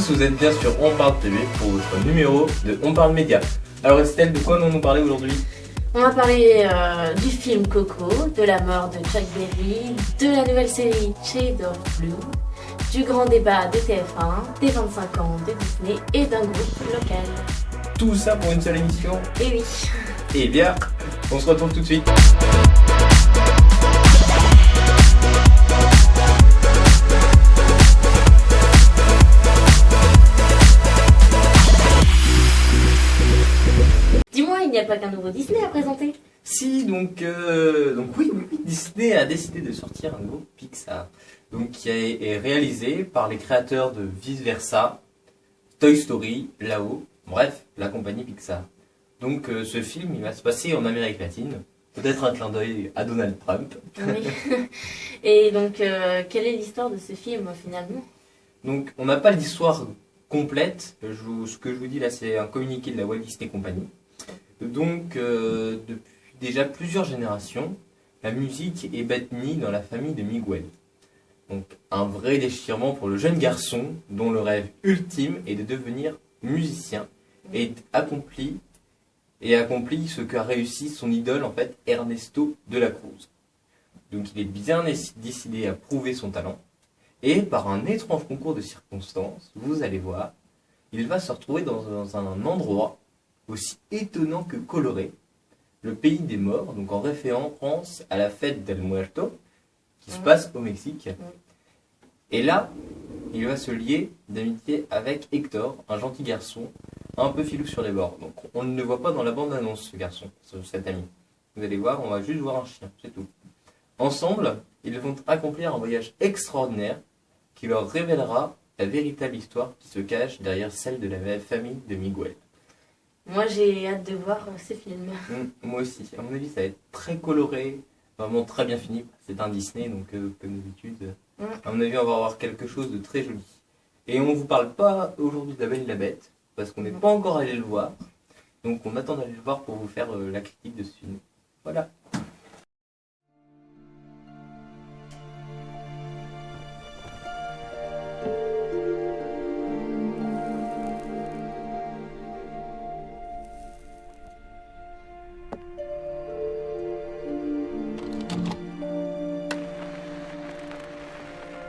tous, vous êtes bien sur On Parle TV pour votre numéro de On Parle Média. Alors Estelle, de quoi allons-nous parler aujourd'hui? On va parler du film Coco, de la mort de Chuck Berry, de la nouvelle série Shades of Blue, du grand débat de TF1, des 25 ans de Disney et d'un groupe local. Tout ça pour une seule émission? Et oui. Eh bien, on se retrouve tout de suite. Dis-moi, il n'y a pas qu'un nouveau Disney à présenter? Si, donc oui, Disney a décidé de sortir un nouveau Pixar, donc qui est réalisé par les créateurs de Vice Versa, Toy Story, Là-haut, bref, la compagnie Pixar. Donc ce film, il va se passer en Amérique latine, peut-être un clin d'œil à Donald Trump. Oui. Et donc, quelle est l'histoire de ce film finalement? Donc on n'a pas l'histoire complète, ce que je vous dis là c'est un communiqué de la Walt Disney Company. Donc depuis déjà plusieurs générations, la musique est bannie dans la famille de Miguel. Donc un vrai déchirement pour le jeune garçon dont le rêve ultime est de devenir musicien et accomplit ce qu'a réussi son idole en fait, Ernesto de la Cruz. Donc il est bien décidé à prouver son talent et par un étrange concours de circonstances, vous allez voir, il va se retrouver dans un endroit aussi étonnant que coloré, le pays des morts, donc en référence à la fête del Muerto qui se passe au Mexique. Et là, il va se lier d'amitié avec Hector, un gentil garçon, un peu filou sur les bords. Donc on ne le voit pas dans la bande-annonce, ce garçon, cet ami. Vous allez voir, on va juste voir un chien, c'est tout. Ensemble, ils vont accomplir un voyage extraordinaire qui leur révélera la véritable histoire qui se cache derrière celle de la famille de Miguel. Moi, j'ai hâte de voir ce film. Moi aussi. À mon avis, ça va être très coloré, vraiment très bien fini. C'est un Disney, donc comme d'habitude, à mon avis, on va avoir quelque chose de très joli. Et on ne vous parle pas aujourd'hui de La Belle et la Bête, parce qu'on n'est pas encore allé le voir. Donc on attend d'aller le voir pour vous faire la critique de ce film. Voilà.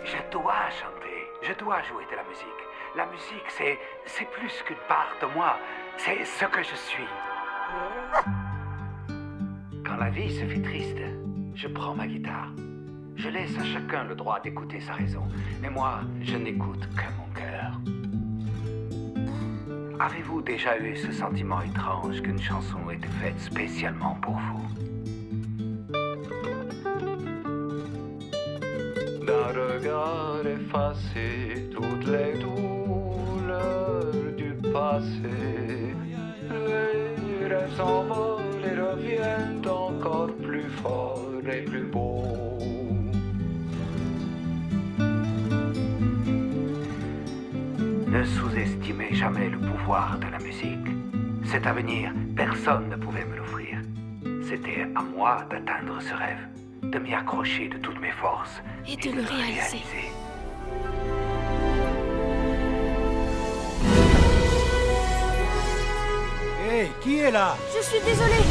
Je dois chanter, je dois jouer de la musique. La musique, c'est plus qu'une part de moi, c'est ce que je suis. Quand la vie se fait triste, je prends ma guitare. Je laisse à chacun le droit d'écouter sa raison. Mais moi, je n'écoute que mon cœur. Avez-vous déjà eu ce sentiment étrange qu'une chanson était faite spécialement pour vous? D'un regard effacé toutes les douleurs du passé. Les rêves s'envolent et reviennent encore plus forts et plus beaux. Ne sous-estimez jamais le pouvoir de la musique. Cet avenir, personne ne pouvait me l'offrir. C'était à moi d'atteindre ce rêve, de m'y accrocher de toutes mes forces Et de le réaliser. Hé, qui est là? Je suis désolée.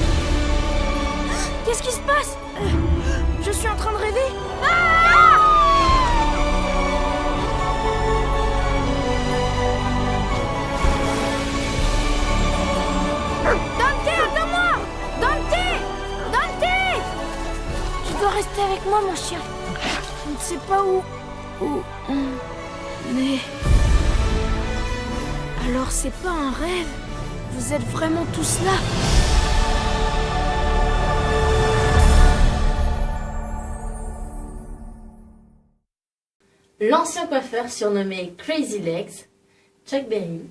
Qu'est-ce qui se passe? Je suis en train de rêver. Dante, attends-moi! Dante! Dante! Tu dois rester avec moi, mon chien. Je ne sais pas où on est. Alors c'est pas un rêve. Vous êtes vraiment tous là. L'ancien coiffeur surnommé Crazy Legs, Chuck Berry,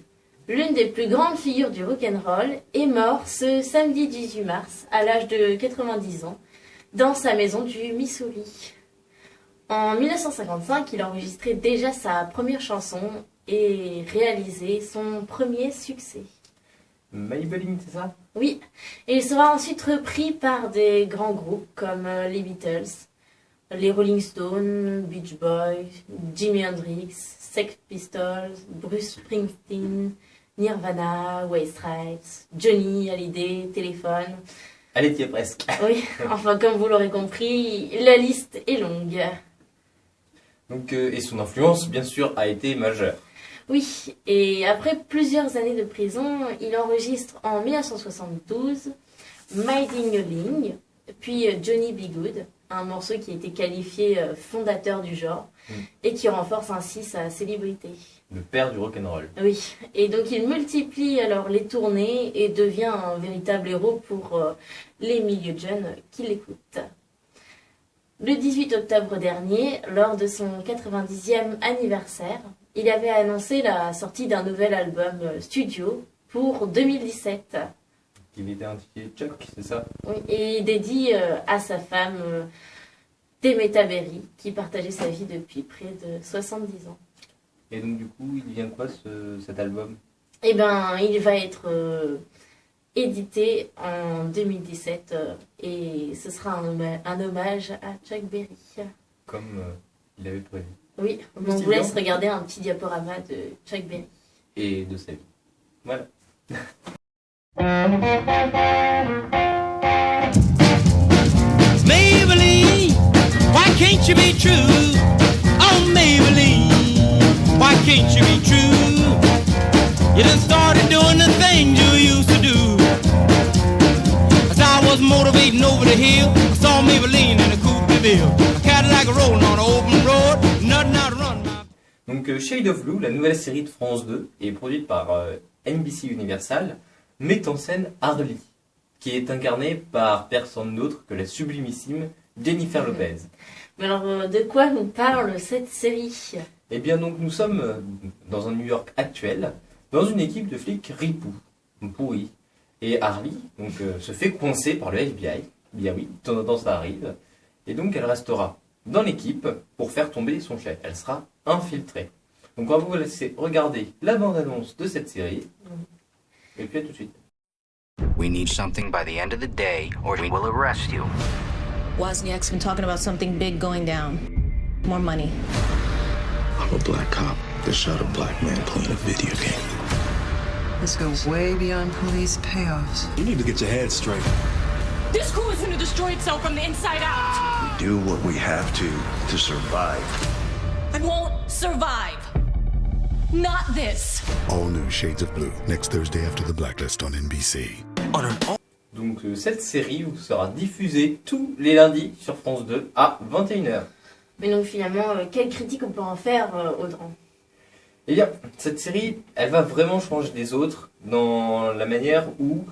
l'une des plus grandes figures du rock'n'roll, est mort ce samedi 18 mars, à l'âge de 90 ans, dans sa maison du Missouri. En 1955, il enregistrait déjà sa première chanson et réalisé son premier succès. Maybelline, c'est ça? Oui, et il sera ensuite repris par des grands groupes comme les Beatles les Rolling Stones, Beach Boys, Jimi Hendrix, Sex Pistols, Bruce Springsteen, Nirvana, White Stripes, Johnny Hallyday, Téléphone. Allez, t'y es presque. Oui, enfin comme vous l'aurez compris, la liste est longue. Donc, et son influence, bien sûr, a été majeure. Oui, et après plusieurs années de prison, il enregistre en 1972 My Ding-a-Ling, puis Johnny B. Good, un morceau qui a été qualifié fondateur du genre et qui renforce ainsi sa célébrité. Le père du rock'n'roll. Oui, et donc il multiplie alors les tournées et devient un véritable héros pour les milieux de jeunes qui l'écoutent. Le 18 octobre dernier, lors de son 90e anniversaire, il avait annoncé la sortie d'un nouvel album studio pour 2017. Il était intitulé Chuck, c'est ça? Oui, et dédié à sa femme, Temeta Berry, qui partageait sa vie depuis près de 70 ans. Et donc, du coup, il vient quoi cet album? Eh bien, il va être édité en 2017 et ce sera un hommage à Chuck Berry. Comme il avait prévu. Oui, on vous laisse regarder un petit diaporama de Chuck Berry. Et de sa vie. Voilà. Maybelline, why can't you be true? Oh, Maybelline, why can't you be true? You done started doing the things you used to do. As I was motivating over the hill, I saw Maybelline in a coupe de ville. A Cadillac rolling on an open road, nothing out run my... Donc, Shade of Blue, la nouvelle série de France 2, est produite par NBC Universal, met en scène Harley, qui est incarnée par personne d'autre que la sublimissime Jennifer Lopez. Mais alors, de quoi nous parle cette série? Eh bien, donc, nous sommes dans un New York actuel, dans une équipe de flics ripoux, pourris. Et Harley donc, se fait coincer par le FBI. Bien oui, de temps en temps ça arrive. Et donc, elle restera dans l'équipe pour faire tomber son chef. Elle sera infiltrée. Donc, on va vous laisser regarder la bande-annonce de cette série. Et puis, à tout de suite. We need something by the end of the day, or we will arrest you. Wozniak's been talking about something big going down. More money. I'm a black cop that shot a black man playing a video game. This goes way beyond police payoffs. You need to get your head straight. This crew is gonna destroy itself from the inside out. We do what we have to survive. I won't survive. Not this. All new Shades of Blue, next Thursday after the Blacklist on NBC. Donc cette série vous sera diffusée tous les lundis sur France 2 à 21h. Mais donc finalement, quelle critique on peut en faire, Audran? Eh bien, cette série, elle va vraiment changer des autres dans la manière où,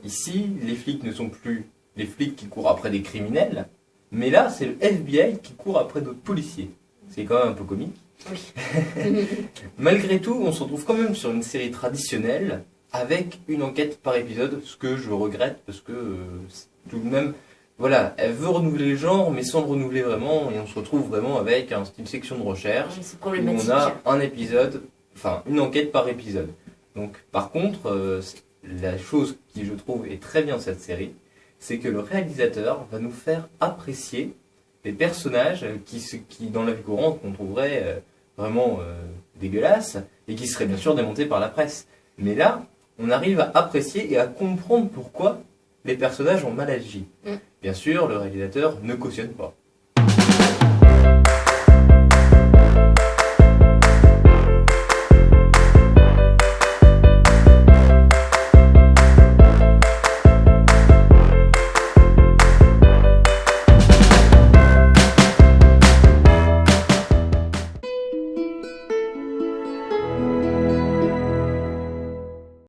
ici, les flics ne sont plus les flics qui courent après des criminels, mais là, c'est le FBI qui court après d'autres policiers. C'est quand même un peu comique. Oui. Malgré tout, on se retrouve quand même sur une série traditionnelle avec une enquête par épisode, ce que je regrette parce que tout de même, voilà, elle veut renouveler le genre, mais sans le renouveler vraiment, et on se retrouve vraiment avec un style section de recherche C'est où problématique. on a un épisode, enfin une enquête par épisode. Donc, par contre, la chose qui je trouve est très bien dans cette série, c'est que le réalisateur va nous faire apprécier des personnages qui dans la vie courante, qu'on trouverait vraiment dégueulasses et qui seraient bien sûr démontés par la presse. Mais là, on arrive à apprécier et à comprendre pourquoi les personnages ont mal agi. Bien sûr, le réalisateur ne cautionne pas.